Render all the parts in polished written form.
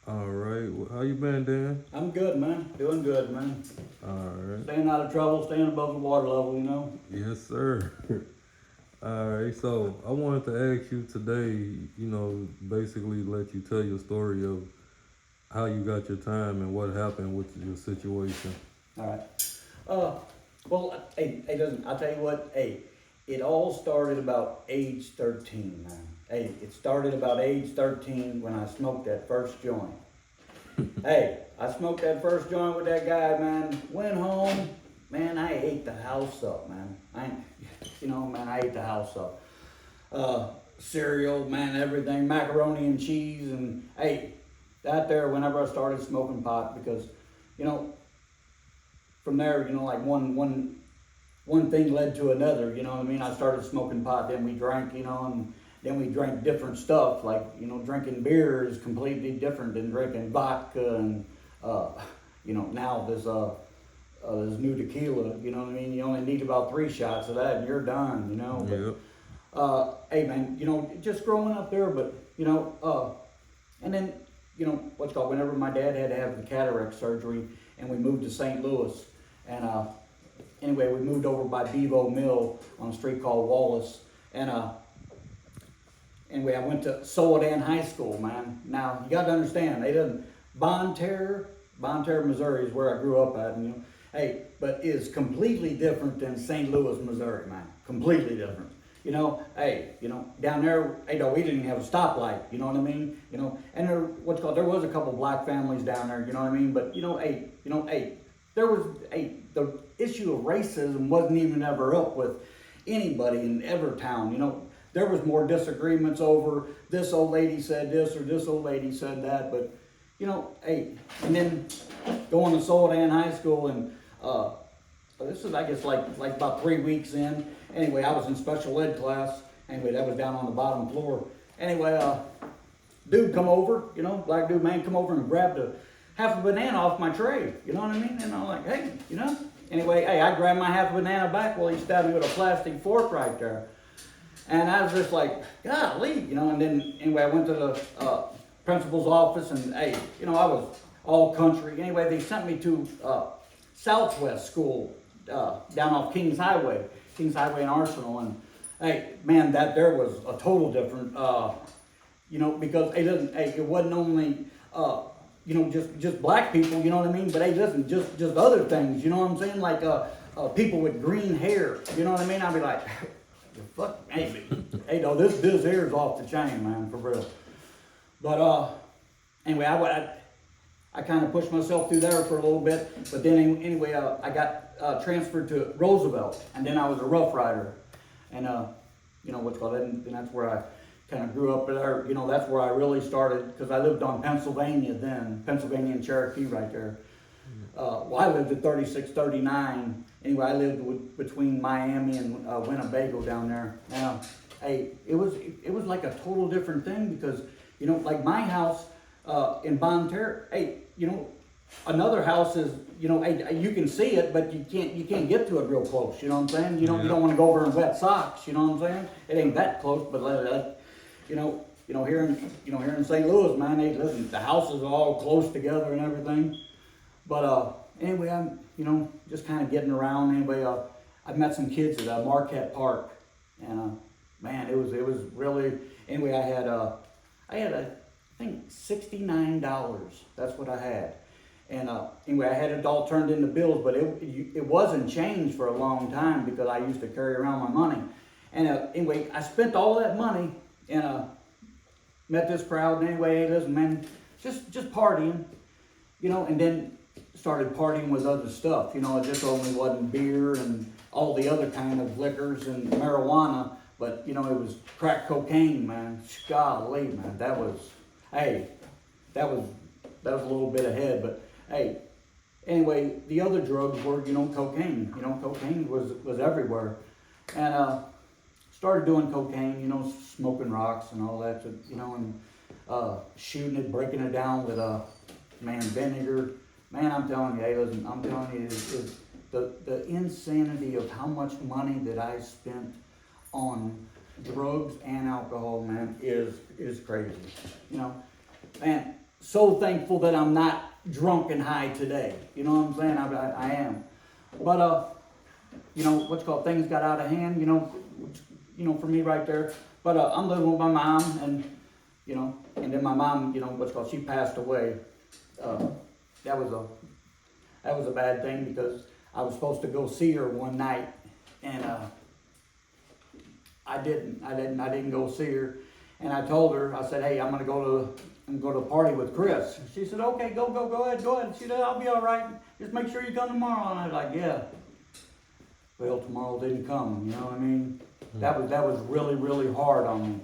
All right. Well, how you been, Dan? I'm good, man. Doing good, man. All right. Staying out of trouble, staying above the water level, you know. Yes, sir. All right. So I wanted to ask you today, basically let you tell your story of how you got your time and what happened with your situation. All right. Uh, hey, doesn't I tell you what? Hey, it all started about age 13, man. Hey, it started about age 13 when I smoked that first joint. Hey, I smoked that first joint with that guy, man. Went home, man. I ate the house up, man. Man, I ate the house up. Cereal, man, everything, macaroni and cheese, and hey, that there. Whenever I started smoking pot, because, you know, from there, like one thing led to another. You know what I mean? I started smoking pot, then we drank, and then we drank different stuff. Like, drinking beer is completely different than drinking vodka, and now there's new tequila. You know what I mean? You only need about 3 shots of that, and you're done. Yep. Hey man, just growing up there, but and then what's called whenever my dad had to have the cataract surgery, and we moved to St. Louis, and anyway, we moved over by Bevo Mill on a street called Wallace, and anyway, I went to Soledad High School, man. Now you got to understand, they didn't Bonne Terre, Missouri is where I grew up at, and hey, but is completely different than St. Louis, Missouri, man. Completely different. Down there, we didn't even have a stoplight, you know what I mean? And there was a couple black families down there, you know what I mean? But, there was, the issue of racism wasn't even ever up with anybody in Evertown, There was more disagreements over this old lady said this or this old lady said that, but, and then going to Soledad High School, and this is, I guess, like about 3 weeks in. Anyway, I was in special ed class. Anyway, that was down on the bottom floor. Anyway, dude come over, black dude, man, come over and grabbed half a banana off my tray. You know what I mean? And I'm like, hey, Anyway, hey, I grabbed my half a banana back while he stabbed me with a plastic fork right there. And I was just like, golly, And then, anyway, I went to the principal's office, and hey, I was all country. Anyway, they sent me to Southwest School down off Kings Highway in Arsenal, and hey, man, that there was a total different, because it wasn't only, just black people, you know what I mean? But hey, listen, just other things, you know what I'm saying? Like people with green hair, you know what I mean? I'd be like, fuck, hey, no, this hair is off the chain, man, for real. But anyway, I kind of pushed myself through there for a little bit, but then anyway, I got transferred to Roosevelt, and then I was a Rough Rider, and what's called it, and that's where I kind of grew up there. That's where I really started, because I lived on Pennsylvania and Cherokee right there. I lived at 3639. Anyway, I lived between Miami and Winnebago down there. Now, hey, it was like a total different thing, because like my house in Bonne Terre, hey, another house is, hey, you can see it, but you can't get to it real close. You know what I'm saying? You don't want to go over in wet socks. You know what I'm saying? It ain't that close, but here in St. Louis, man, hey, listen, the houses are all close together and everything. But anyway, I'm just kind of getting around. Anyway, I met some kids at Marquette Park, and man, it was really. Anyway, I had I think $69. That's what I had. And anyway, I had it all turned into bills, but it wasn't changed for a long time, because I used to carry around my money. And anyway, I spent all that money, and met this crowd. And anyway, hey, listen, man, just partying, and then started partying with other stuff. It just only wasn't beer and all the other kind of liquors and marijuana, but it was crack cocaine, man. Golly, man, that was a little bit ahead, but hey, anyway, the other drugs were, cocaine. Cocaine was everywhere. And started doing cocaine, smoking rocks and all that, and shooting it, breaking it down with vinegar. Man, I'm telling you, hey, listen, I'm telling you, it's the insanity of how much money that I spent on drugs and alcohol, man, is crazy. Man, so thankful that I'm not drunk and high today. You know what I'm saying? I am. But you know, what's called, things got out of hand, for me right there. But I'm living with my mom, and and then my mom, what's called, she passed away. Uh, that was a bad thing, because I was supposed to go see her one night, and I didn't go see her. And I told her, I said, hey, I'm gonna go to a party with Chris. She said, okay, go ahead. She said, I'll be all right. Just make sure you come tomorrow. And I was like, yeah. Well, tomorrow didn't come. You know what I mean? That was really, really hard on me.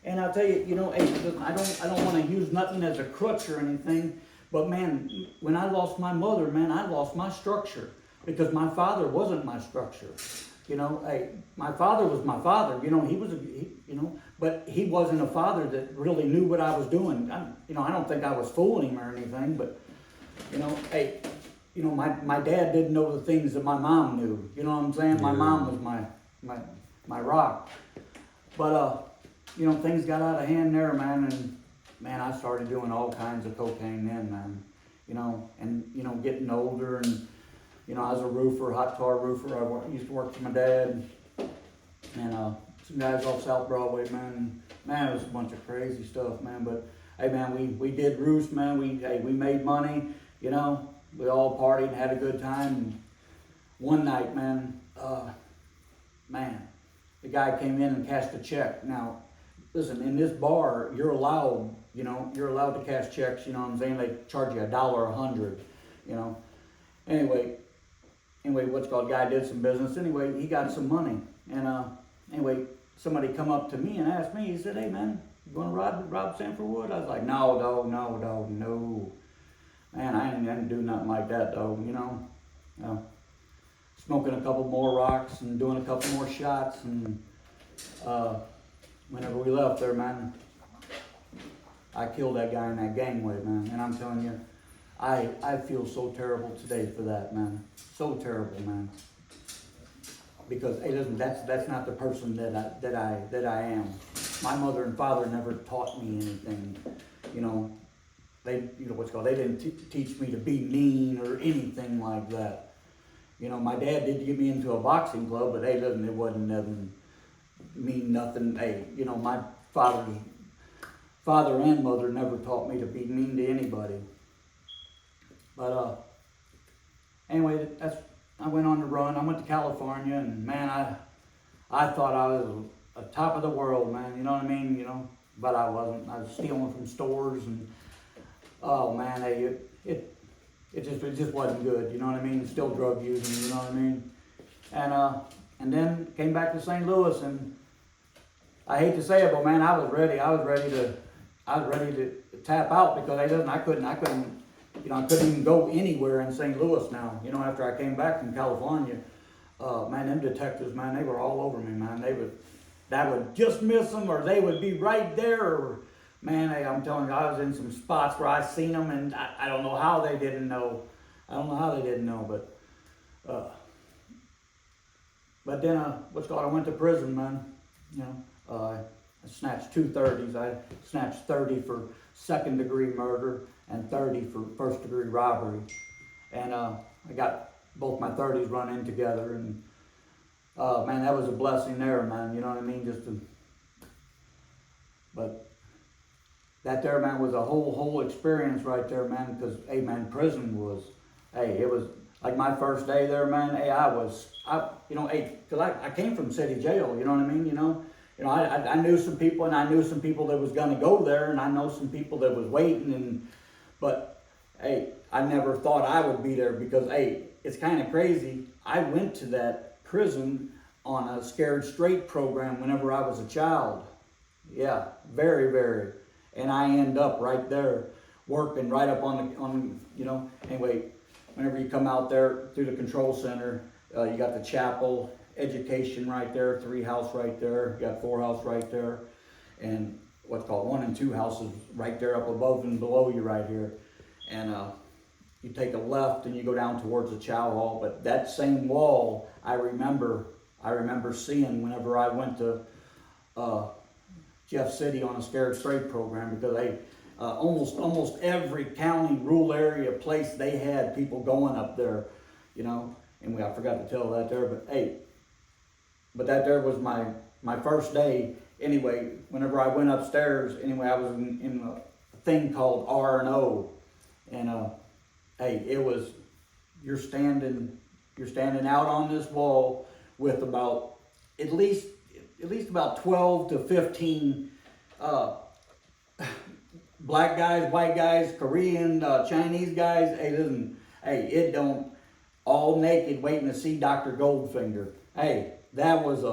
And I'll tell you, hey, I don't want to use nothing as a crutch or anything, but man, when I lost my mother, man, I lost my structure, because my father wasn't my structure. Hey, my father was my father. He was but he wasn't a father that really knew what I was doing. I don't think I was fooling him or anything, but hey, my dad didn't know the things that my mom knew. You know what I'm saying? My mom was my rock. But things got out of hand there, man, and man, I started doing all kinds of cocaine then, man. And getting older, and I was a roofer, hot tar roofer. I used to work for my dad, and some guys off South Broadway, man. Man, it was a bunch of crazy stuff, man. But hey, man, we did roost, man. We made money. We all partied and had a good time. And one night, man, the guy came in and cashed a check. Now, listen, in this bar, you're allowed to cash checks. You know what I'm saying? They charge you $1 100. Anyway, what's called, guy did some business. Anyway, he got some money, and anyway, somebody come up to me and asked me. He said, "Hey, man, you want to rob Sanford Wood?" I was like, "No, no, man, I didn't do nothing like that, though. Smoking a couple more rocks and doing a couple more shots, and whenever we left there, man, I killed that guy in that gangway, man. And I'm telling you, I feel so terrible today for that, man. So terrible, man. Because hey, listen, that's not the person that I am. My mother and father never taught me anything. They they didn't teach me to be mean or anything like that. My dad did get me into a boxing club, but hey, listen, it wasn't nothing mean nothing. Hey, my father and mother never taught me to be mean to anybody. But anyway, I went on the run. I went to California, and man, I thought I was a top of the world, man. You know what I mean? But I wasn't. I was stealing from stores, and oh man, hey, it just wasn't good. You know what I mean? Still drug using. You know what I mean? And then came back to St. Louis, and I hate to say it, but man, I was ready to tap out, because I couldn't even go anywhere in St. Louis now. After I came back from California, man, them detectives, man, they were all over me, man. I would just miss them, or they would be right there, or man, hey, I'm telling you, I was in some spots where I seen them, and I don't know how they didn't know. But then I went to prison, man. I snatched 2 30s. I snatched 30 for 2nd degree murder and 30 for 1st degree robbery. And I got both my 30s run in together, and man, that was a blessing there, man. You know what I mean? But that there, man, was a whole experience right there, man. Because hey, man, prison was, it was like my first day there, man. Hey, because I came from city jail. You know what I mean? I knew some people, and I knew some people that was gonna go there, and I know some people that was waiting, but hey, I never thought I would be there, because hey, it's kind of crazy. I went to that prison on a Scared Straight program whenever I was a child. Yeah, very, very. And I end up right there working right up anyway, whenever you come out there through the control center, you got the chapel, education right there, 3 house right there, you got 4 house right there, and what's called 1 and 2 houses right there up above and below you right here. And you take a left and you go down towards the chow hall. But that same wall, I remember seeing whenever I went to Jeff City on a Scared Straight program, because almost every county, rural area place, they had people going up there, you know. And I forgot to tell that there, but hey, but that there was my first day. Anyway, whenever I went upstairs, anyway, I was in a thing called R&O, and hey, it was, you're standing out on this wall with about at least about 12 to 15 black guys, white guys, Korean, Chinese guys. Hey, listen, hey, it don't, all naked waiting to see Dr. Goldfinger. Hey, that was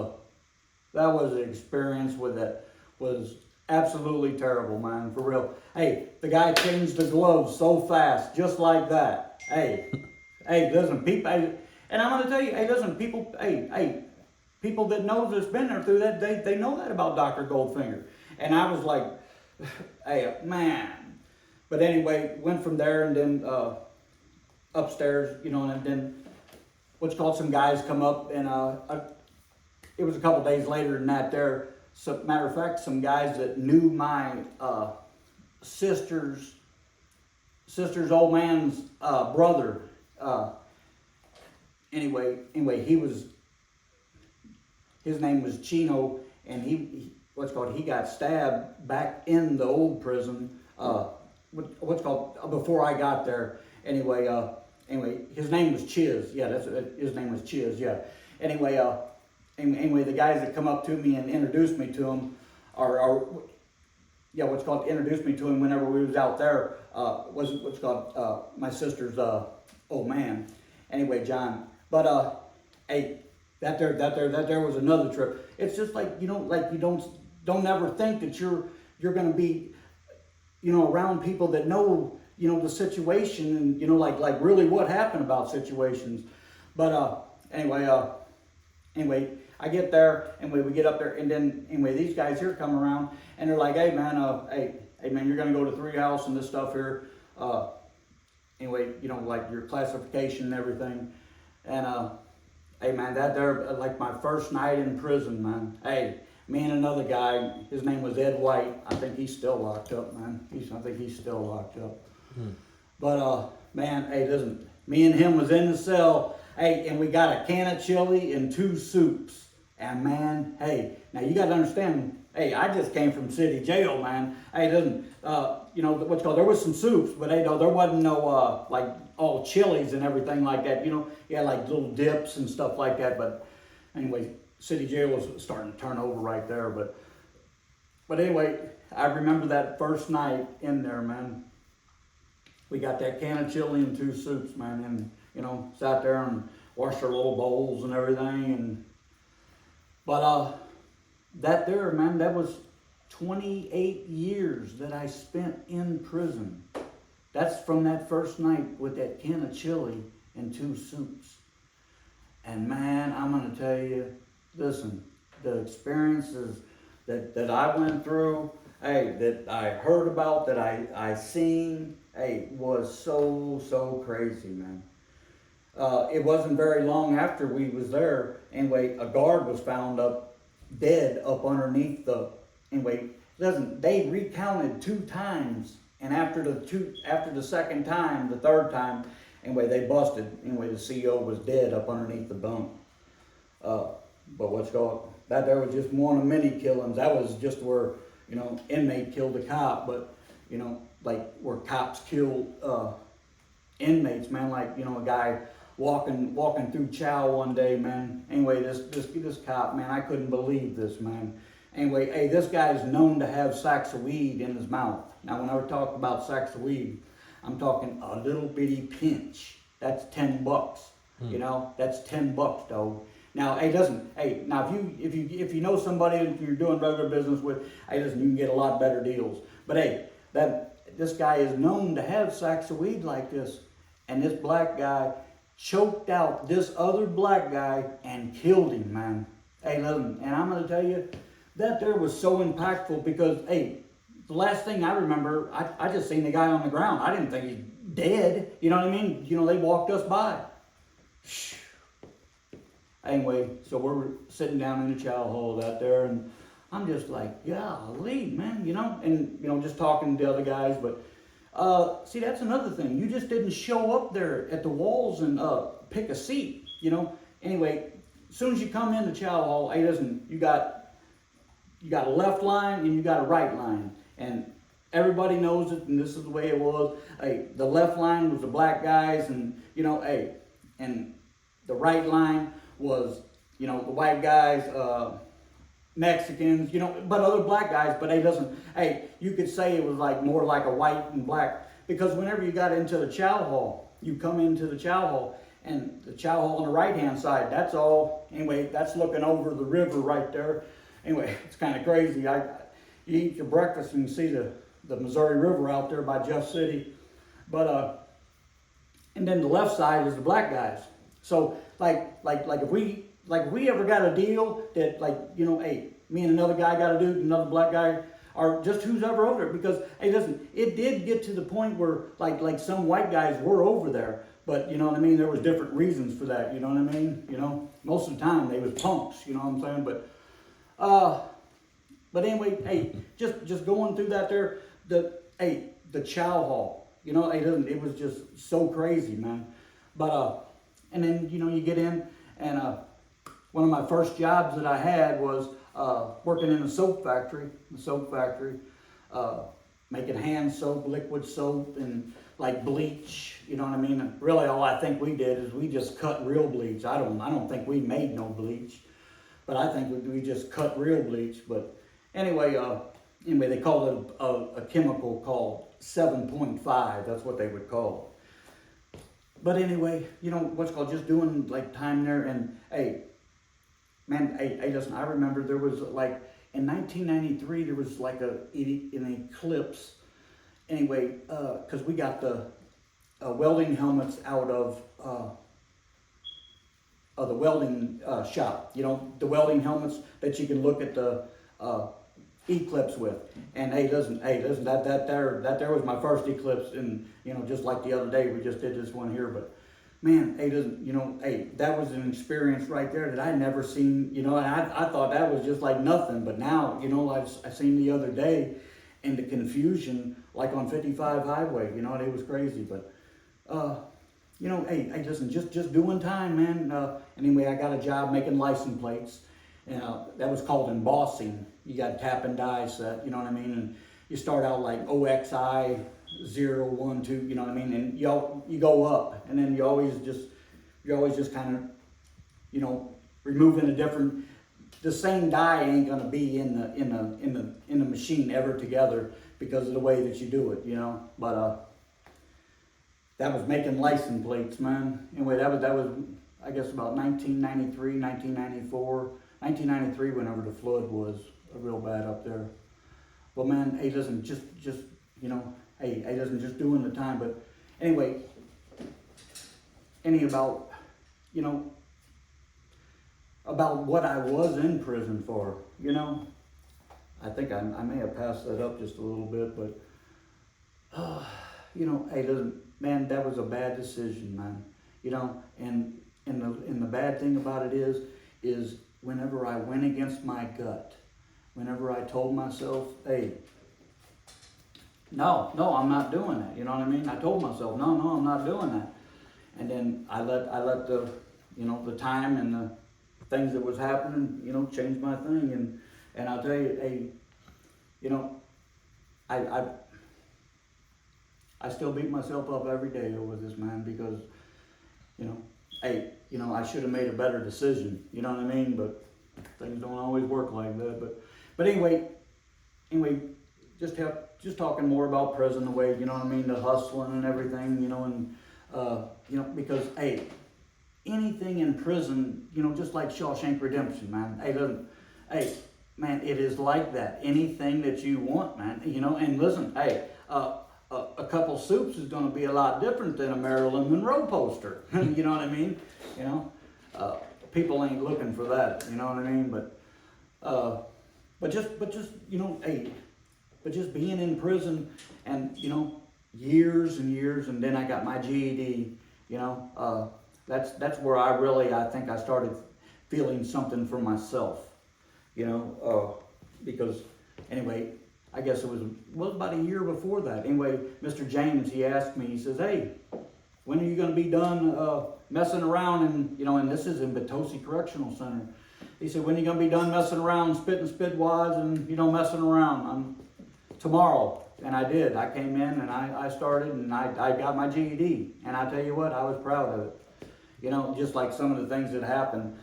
an experience that was absolutely terrible, man, for real. Hey, the guy changed the gloves so fast, just like that. Hey, hey, listen, people, and I'm gonna tell you, hey, listen, people, people that know that's been there through that, they know that about Dr. Goldfinger. And I was like, hey, man. But anyway, went from there and then upstairs, you know, and then what's called some guys come up, and it was a couple days later than that there. So, matter of fact, some guys that knew my sister's old man's brother. Anyway, his name was Chino, and he got stabbed back in the old prison. Before I got there. Anyway, his name was Chiz. Yeah, his name was Chiz. Yeah. Anyway, the guys that come up to me and introduced me to him, introduced me to him whenever we was out there, was my sister's old man. Anyway, John. But hey, that there was another trip. It's just like, you know, like you don't ever think that you're gonna be, you know, around people that know, you know, the situation, and, you know, like really what happened about situations. But anyway, I get there, and we get up there, and then anyway, these guys here come around, and they're like, hey man, you're gonna go to 3 House and this stuff here. Anyway, you know, like your classification and everything. And hey man, that there, like my first night in prison, man. Hey, me and another guy, his name was Ed White. I think he's still locked up, man. I think he's still locked up. But man, hey, listen, me and him was in the cell. Hey, and we got a can of chili and 2 soups. And man, hey, now you got to understand, hey, I just came from city jail, man. Hey, listen, you know, there was some soups, but hey, no, there wasn't no, like, all chilies and everything like that, you know. Yeah, like little dips and stuff like that. But anyway, city jail was starting to turn over right there. But anyway, I remember that first night in there, man. We got that can of chili and 2 soups, man, and, you know, sat there and washed our little bowls and everything. But that there, man, that was 28 years that I spent in prison. That's from that first night with that can of chili and 2 soups. And man, I'm going to tell you, listen, the experiences that I went through, hey, that I heard about, that I seen, hey, was so crazy, man. It wasn't very long after we was there. Anyway, a guard was found dead up underneath anyway, listen, they recounted 2 times, and after the second time, the third time, anyway, they busted. Anyway, the CEO was dead up underneath the bunk. But that there was just one of many killings. That was just where, you know, inmate killed a cop, but, you know, like where cops kill inmates, man, like, you know, a guy walking through chow one day, man. Anyway, this cop, man, I couldn't believe this, man. Anyway, hey, this guy is known to have sacks of weed in his mouth. Now, when I talk about sacks of weed, I'm talking a little bitty pinch. That's $10. You know, that's $10, though. Now, hey, now if you know somebody that you're doing regular business with, hey, listen, you can get a lot better deals. But hey, this guy is known to have sacks of weed like this, and this black guy choked out this other black guy and killed him, man. Hey, listen, and I'm going to tell you, that there was so impactful because, hey, the last thing I remember, I just seen the guy on the ground. I didn't think he's dead. You know what I mean? You know, they walked us by. Anyway, so we're sitting down in the chow hall out there, and I'm just like, golly, man, and just talking to the other guys. But see, that's another thing. You just didn't show up there at the walls and pick a seat. Anyway, as soon as you come into chow hall, hey, listen, you got a left line and you got a right line, and everybody knows it, and this is the way it was. Hey, the left line was the black guys, and and the right line was the white guys, Mexicans, but other black guys. But you could say it was like more like a white and black, because whenever you got into the chow hall, you come into the chow hall, and the chow hall on the right hand side, that's looking over the river right there. Anyway, it's kind of crazy. You eat your breakfast and you see the Missouri River out there by Jeff City. But and then the left side is the black guys. So if we ever got a deal that hey, me and another guy got to do, another black guy, or just who's ever over there, because hey, listen, it did get to the point where like some white guys were over there, but you know what I mean, there was different reasons for that, you know what I mean? Most of the time they was punks, you know what I'm saying? But anyway, hey, just going through that there, the chow hall, it was just so crazy, man. But and then you get in, and one of my first jobs that I had was working in a soap factory. Making hand soap, liquid soap, and like bleach. You know what I mean? And really, all I think we did is we just cut real bleach. I don't think we made no bleach, but I think we just cut real bleach. But anyway, they called it a chemical called 7.5. That's what they would call it. But anyway, what's called just doing like time there, and hey, man, hey, listen, I remember there was like in 1993 there was like an eclipse. Anyway, because we got the welding helmets out of the welding shop. The welding helmets that you can look at the eclipse with. And hey, listen, that there was my first eclipse, and just like the other day, we just did this one here, but man, hey, that was an experience right there that I never seen, and I thought that was just like nothing, but now, I seen the other day, and the confusion, like on 55 highway, and it was crazy, but, hey, listen, just doing time, man. Anyway, I got a job making license plates, and that was called embossing. You got tap and die set, you know what I mean, and you start out like OXI 0, 1, 2, you know what I mean, and you go up, and then you're always just kind of, removing the same die ain't gonna be in the machine ever together because of the way that you do it, but that was making license plates, man. Anyway, that was I guess about 1993, 1994, 1993, whenever the flood was real bad up there. Well, man, hey, listen, just hey, listen, just doing the time. But anyway, about what I was in prison for, I think I may have passed that up just a little bit, but hey, listen, man, that was a bad decision, man. And the bad thing about it is whenever I went against my gut, whenever I told myself, hey, no, I'm not doing that. You know what I mean? I told myself, no, I'm not doing that. And then I let the, the time and the things that was happening, change my thing. And I'll tell you, hey, I still beat myself up every day over this, man, because, hey, I should have made a better decision. You know what I mean? But things don't always work like that. But anyway, just talking more about prison, the way, you know what I mean, the hustling and everything, and because hey, anything in prison, just like Shawshank Redemption, man. Hey, man, it is like that. Anything that you want, man, and listen, hey, a couple soups is going to be a lot different than a Marilyn Monroe poster. You know what I mean? People ain't looking for that. You know what I mean? But just hey, but just being in prison and years and years, and then I got my GED. That's where I think I started feeling something for myself. because anyway, I guess it was about a year before that. Anyway, Mr. James, he asked me, he says, hey, when are you going to be done messing around? And, and this is in Potosi Correctional Center. He said, when are you going to be done messing around, spitting spit wads and, messing around? Tomorrow. And I did. I came in and I started and I got my GED. And I tell you what, I was proud of it. Just like some of the things that happened,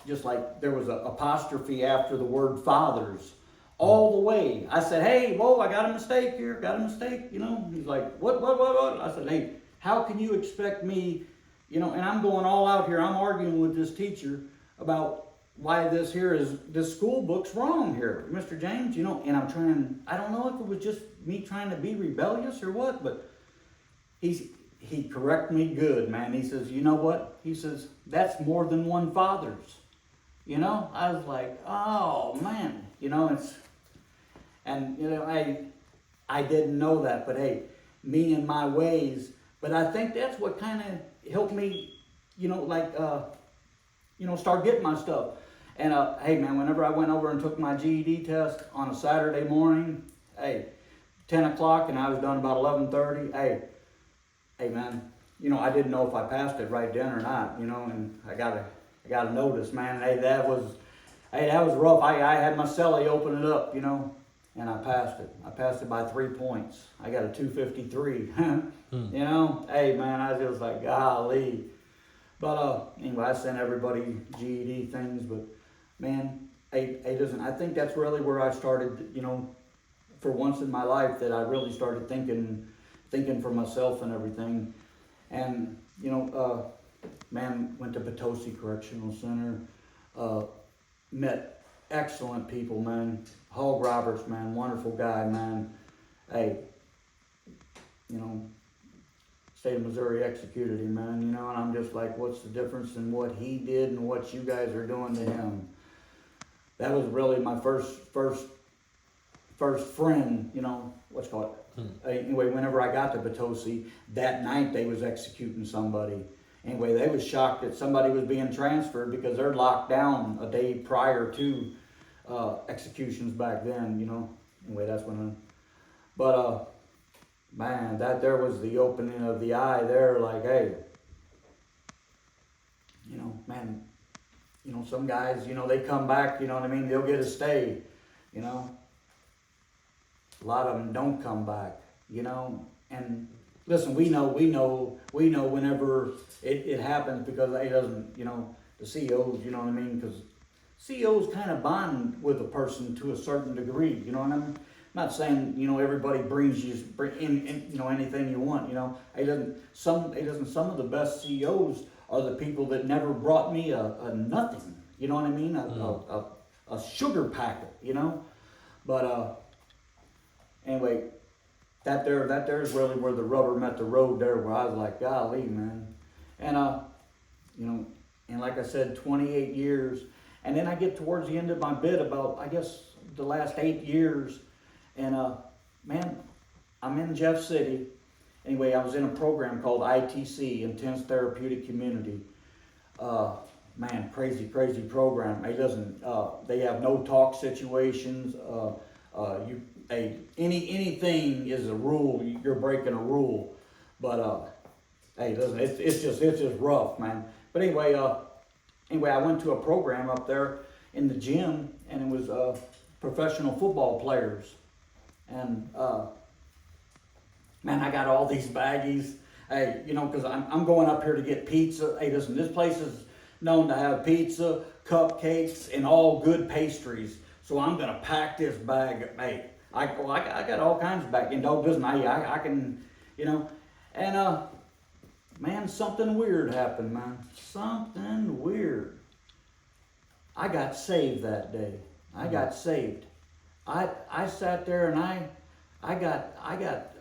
just like there was an apostrophe after the word fathers. All the way. I said, hey, whoa, I got a mistake here, He's like, what? I said, hey, how can you expect me, and I'm going all out here. I'm arguing with this teacher about why this school book's wrong here, Mr. James, and I don't know if it was just me trying to be rebellious or what, but he corrected me good, man. He says, you know what? He says, that's more than one father's. I was like, oh, man, I didn't know that, but hey, me and my ways. But I think that's what kind of helped me, start getting my stuff. And hey, man, whenever I went over and took my GED test on a Saturday morning, 10 o'clock, and I was done about 11:30. Hey, man, I didn't know if I passed it right then or not, and I got a notice, man. Hey, that was rough. I had my celly open it up, and I passed it. I passed it by 3 points. I got a 253. Hey, man, I was just like, golly. But anyway, I sent everybody GED things, but man, hey, listen, I think that's really where I started, for once in my life that I really started thinking for myself and everything. And, man, went to Potosi Correctional Center, met excellent people, man. Hog Roberts, man, wonderful guy, man. Hey, state of Missouri executed him, man, and I'm just like, what's the difference in what he did and what you guys are doing to him? That was really my first friend, what's called. Anyway, whenever I got to Potosi, that night they was executing somebody. Anyway, they was shocked that somebody was being transferred because they're locked down a day prior to executions back then, Anyway, that's when man, that there was the opening of the eye there, like, hey, man, some guys, they come back, they'll get a stay, A lot of them don't come back, and listen, we know whenever it happens because it doesn't, the COs, because COs kind of bond with a person to a certain degree, I'm not saying, everybody brings you in anything you want, some of the best CEOs are the people that never brought me a nothing, a sugar packet, but anyway, that there is really where the rubber met the road there, where I was like, golly, man. And and like I said, 28 years, and then I get towards the end of my bid about, I guess, the last 8 years. And man, I'm in Jeff City. Anyway, I was in a program called ITC, Intense Therapeutic Community. Man, crazy program. They have no talk situations. Anything is a rule. You're breaking a rule. But hey, listen, it's just rough, man. But anyway, I went to a program up there in the gym, and it was professional football players. And man, I got all these baggies. Hey, because I'm going up here to get pizza. Hey, listen, this place is known to have pizza, cupcakes, and all good pastries. So I'm gonna pack this bag. Hey, I got all kinds of bags. And don't listen, I can, and man, something weird happened, man. Something weird. I got saved that day. I got saved. I sat there and I got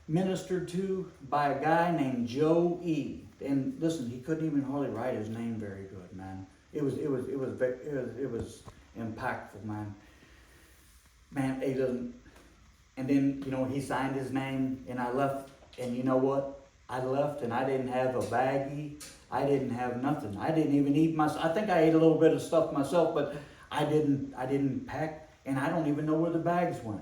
ministered to by a guy named Joe E. And listen, he couldn't even hardly write his name very good, man. It was impactful, man. Man, he doesn't. And then he signed his name, and I left. And you know what? I left, and I didn't have a baggie. I didn't have nothing. I didn't even eat I think I ate a little bit of stuff myself, but I didn't pack, and I don't even know where the bags went.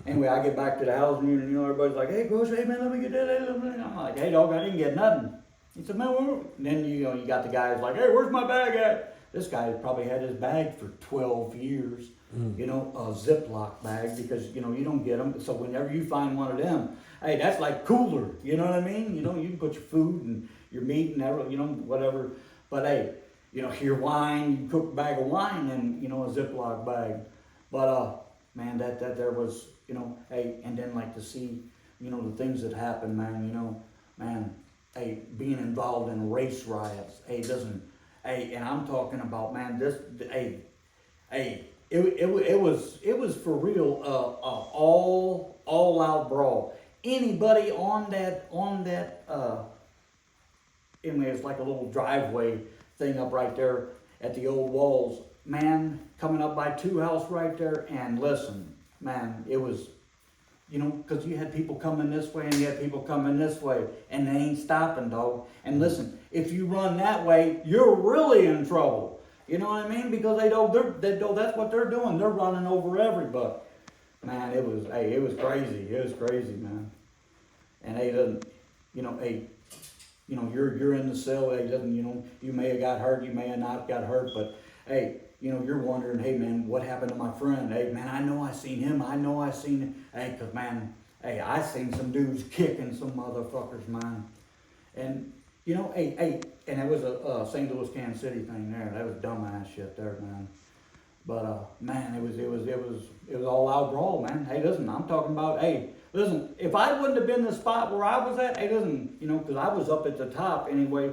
Anyway, I get back to the house, and everybody's like, hey, Gross, hey, man, let me get that. I'm like, hey, dog, I didn't get nothing. He said, man, where? And then, you got the guys like, hey, where's my bag at? This guy probably had his bag for 12 years, a Ziploc bag, because, you don't get them. So whenever you find one of them, hey, that's like cooler, you know what I mean? You can put your food and your meat and everything, whatever. But hey, your wine, you cook a bag of wine in, a Ziploc bag. But, man, that there was, hey, and then like to see, the things that happen, man, man, hey, being involved in race riots, hey, and I'm talking about, man, it was for real, all out brawl. Anybody on that, anyway, it's like a little driveway thing up right there at the old walls, man, coming up by 2 house right there, and listen, man, it was, because you had people coming this way and you had people coming this way, and they ain't stopping, dog. And listen, if you run that way, you're really in trouble. You know what I mean? Because that's what they're doing. They're running over everybody. Man, it was crazy. It was crazy, man. And they doesn't, you're in the cell. They doesn't, you may have got hurt, you may have not got hurt, but hey, you're wondering, hey, man, what happened to my friend? Hey, man, I know I seen him. Hey, because, man, hey, I seen some dudes kicking some motherfuckers, man. And, hey, and it was a St. Louis, Kansas City thing there. That was dumbass shit there, man. But, man, it was all out brawl, man. Hey, listen, I'm talking about, hey, listen, if I wouldn't have been the spot where I was at, hey, listen, because I was up at the top anyway.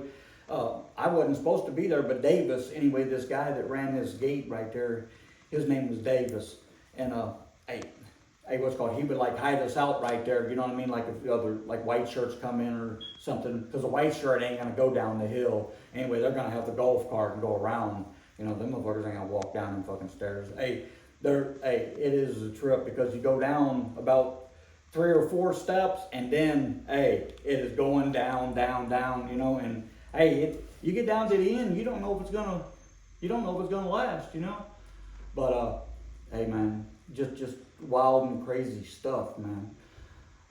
I wasn't supposed to be there, but Davis, anyway, this guy that ran this gate right there, his name was Davis. And, what's called, he would like hide us out right there, you know what I mean? Like if other, like white shirts come in or something, because a white shirt ain't gonna go down the hill. Anyway, they're gonna have the golf cart and go around. Them motherfuckers ain't gonna walk down them fucking stairs. Hey, it is a trip, because you go down about 3 or 4 steps, and then, hey, it is going down, and hey, you get down to the end, you don't know if it's gonna last, But hey, man, just wild and crazy stuff, man.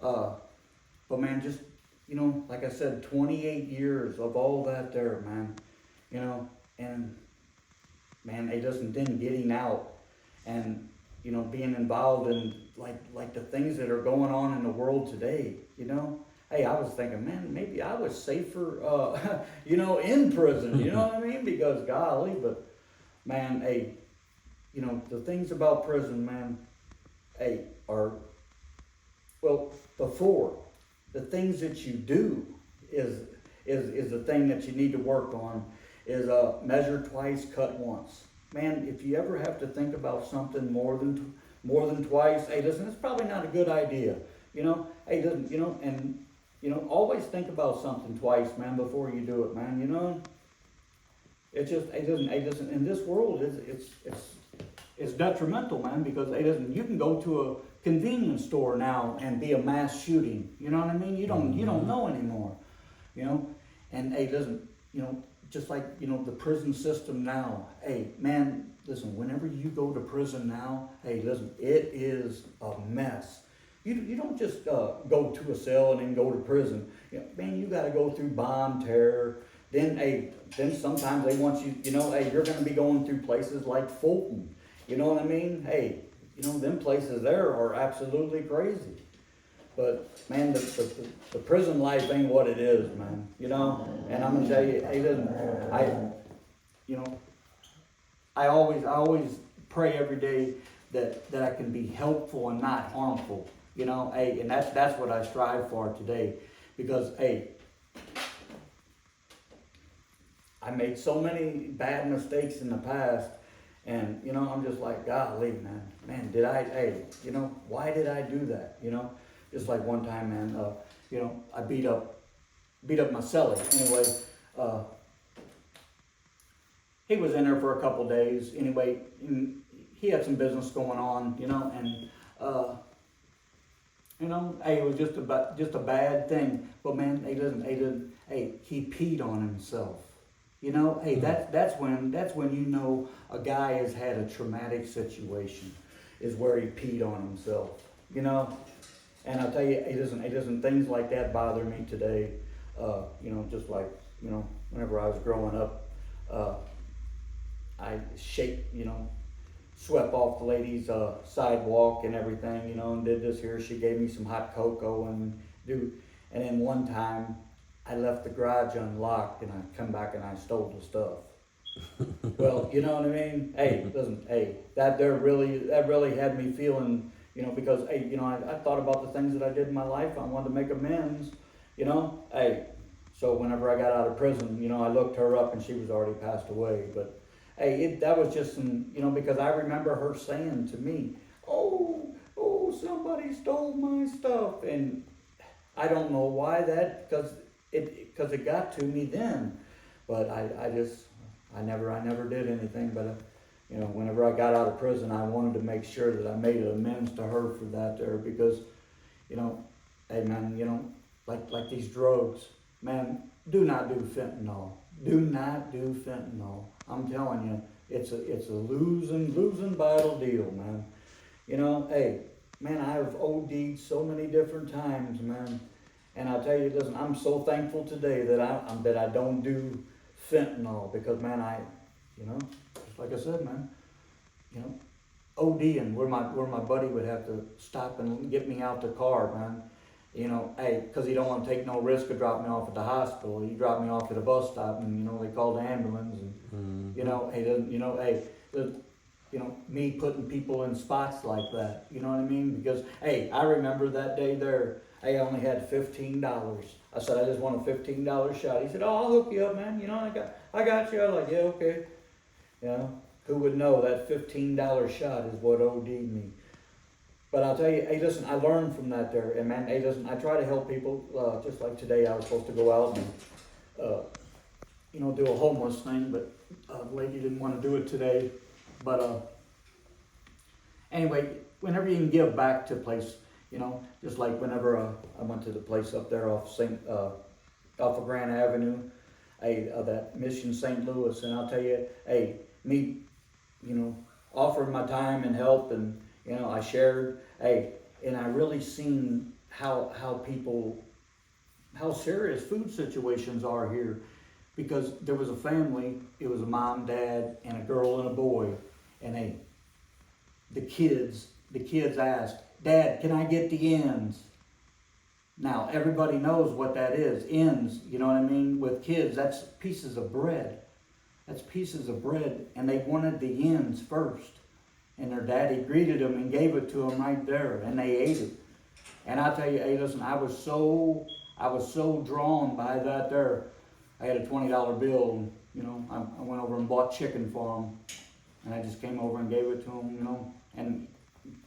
But man, just like I said, 28 years of all that there, man. And man, it doesn't then getting out and being involved in like the things that are going on in the world today, Hey, I was thinking, man, maybe I was safer, in prison, you know what I mean? Because golly, but man, hey, the things about prison, man, hey, are, well, before, the things that you do is the thing that you need to work on, is measure twice, cut once. Man, if you ever have to think about something more than twice, hey, listen, it's probably not a good idea, Hey, listen, and always think about something twice, man, before you do it, man, It doesn't, in this world, it's detrimental, man, because you can go to a convenience store now and be a mass shooting, you know what I mean? You don't know anymore, and hey, listen, just like, the prison system now, hey, man, listen, whenever you go to prison now, hey, listen, it is a mess. You don't just go to a cell and then go to prison. Man, you got to go through bond terror. Then sometimes they want you, hey, you're going to be going through places like Fulton. You know what I mean? Hey, them places there are absolutely crazy. But man, the prison life ain't what it is, man. And I'm gonna tell you, hey, listen, I always pray every day that I can be helpful and not harmful. Hey, and that's what I strive for today, because hey, I made so many bad mistakes in the past, and I'm just like, golly, man, did I? Hey, why did I do that? Just like one time, man, I beat up my cellie. Anyway, he was in there for a couple days. Anyway, he had some business going on, and hey, it was just a bad thing. But man, he peed on himself. You know, hey, that's when you know a guy has had a traumatic situation, is where he peed on himself. You know, and I'll tell you, it doesn't things like that bother me today. You know, just like, you know, whenever I was growing up, I swept off the lady's sidewalk and everything, you know, and did this here. She gave me some hot cocoa and then one time I left the garage unlocked and I come back and I stole the stuff. Well, you know what I mean? Hey, listen, hey, that really had me feeling, you know, because hey, you know, I thought about the things that I did in my life. I wanted to make amends, you know. Hey, so whenever I got out of prison, you know, I looked her up and she was already passed away. But hey, that was just some, you know, because I remember her saying to me, "Oh, somebody stole my stuff," and I don't know why that, because it got to me then, but I never did anything. But you know, whenever I got out of prison, I wanted to make sure that I made amends to her for that there, because, you know, hey man, you know, like these drugs, man, do not do fentanyl. Do not do fentanyl. I'm telling you, it's a losing battle deal, man. You know, hey, man, I've OD'd so many different times, man. And I'll tell you, listen, I'm so thankful today that I don't do fentanyl, because man, you know, just like I said, man, you know, ODing where my buddy would have to stop and get me out the car, man. You know, hey, because he don't want to take no risk of dropping me off at the hospital. He dropped me off at a bus stop, and you know they called the ambulance, and you know, hey, you know, hey, you know, me putting people in spots like that. You know what I mean? Because hey, I remember that day there. I only had $15. I said, I just want a $15 shot. He said, oh, I'll hook you up, man. You know, I got you. I was like, yeah, okay. You know, who would know that $15 shot is what OD'd me. But I'll tell you, hey, listen, I learned from that there. And man, hey, listen, I try to help people. Just like today, I was supposed to go out and, you know, do a homeless thing, but the lady didn't want to do it today. But anyway, whenever you can give back to a place, you know, just like whenever I went to the place up there off of Grand Avenue, that Mission St. Louis, and I'll tell you, hey, me, you know, offering my time and help, and you know, I shared, hey, and I really seen how serious food situations are here, because there was a family, it was a mom, dad, and a girl and a boy, and hey, the kids asked, Dad, can I get the ends? Now, everybody knows what that is, ends, you know what I mean? With kids, that's pieces of bread. That's pieces of bread, and they wanted the ends first. And their daddy greeted them and gave it to them right there, and they ate it. And I tell you, hey, listen, I was so drawn by that there. I had a $20 bill, and, you know, I went over and bought chicken for them. And I just came over and gave it to them, you know, and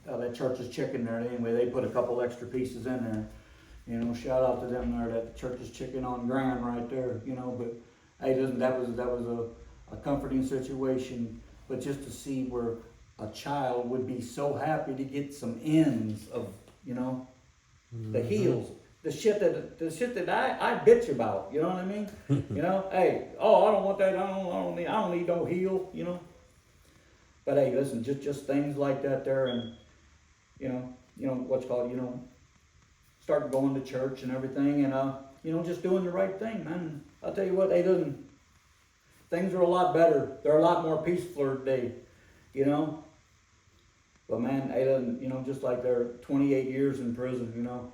that Church's Chicken there, anyway, they put a couple extra pieces in there. You know, shout out to them there, that Church's Chicken on Grand right there, you know. But hey, that was a comforting situation. But just to see where a child would be so happy to get some ends of, you know, the heels, the shit that I bitch about, you know what I mean? You know, hey, I don't want that, I don't need no heel, you know. But hey, listen, just things like that there, and you know what's called, you know, start going to church and everything, and you know, just doing the right thing, man. I'll tell you what, things are a lot better. They're a lot more peaceful today, you know. But man, you know, just like they're 28 years in prison, you know,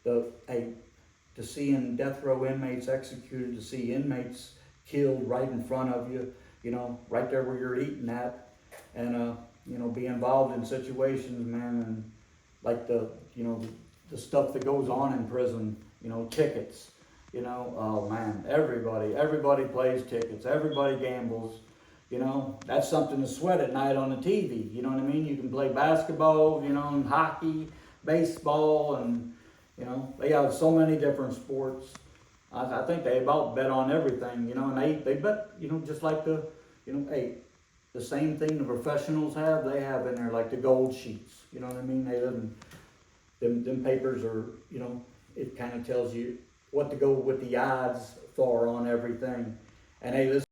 to seeing death row inmates executed, to see inmates killed right in front of you, you know, right there where you're eating at. And you know, be involved in situations, man, and like the stuff that goes on in prison, you know, tickets, you know, oh man, everybody plays tickets, everybody gambles, you know, that's something to sweat at night on the TV, you know what I mean? You can play basketball, you know, and hockey, baseball, and you know, they have so many different sports. I think they about bet on everything, you know, and they bet, you know, just like the same thing the professionals have, they have in there, like the gold sheets. You know what I mean? Them papers are, you know, it kind of tells you what to go with the odds for on everything. And hey, listen.